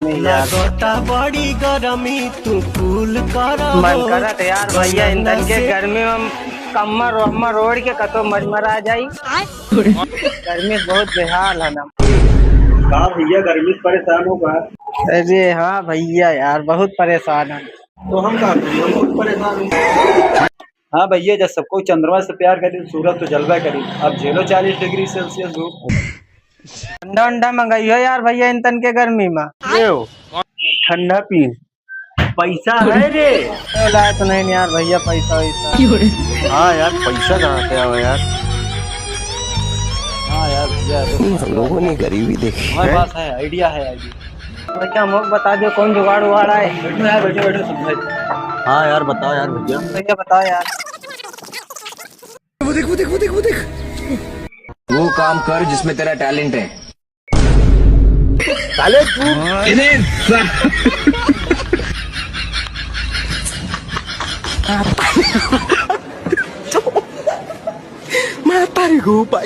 लगता बड़ी गर्मी तू कूल कर मन करत यार भैया इंधन के गर्मी में कमर वम्मर ओढ़ के कतो मरमरा जाई। गर्मी बहुत बेहाल है ना। कहा भैया गर्मी से परेशान हो गया। अरे हाँ भैया यार बहुत परेशान है। तो हम कहा हम बहुत परेशान हैं। हाँ भैया जब सबको चंद्रमा से प्यार करी सूरज तो जलवा करी। अब झेलो 40 डिग्री सेल्सियस धूप। ठंडा उंडा मंगाइयो यार भैया इंधन के गर्मी में। ठंडा पी पैसा है रे। लाया तो नहीं यार भैया पैसा वैसा। हाँ यार पैसा कहाँ से आओ यार। हाँ यार भैया हम लोगों ने गरीबी देखी हमारे पास है आइडिया है आइडिया। भैया मुझे बता दो कौन जुगाड़ उगाड़ है। बैठो यार बैठो बैठो समझाइए। हाँ यार बताओ यार भैया। भैया बताओ यार। वो देख वो काम कर जिसमें तेरा टैलेंट है। साले तू mata nih gue, Pak.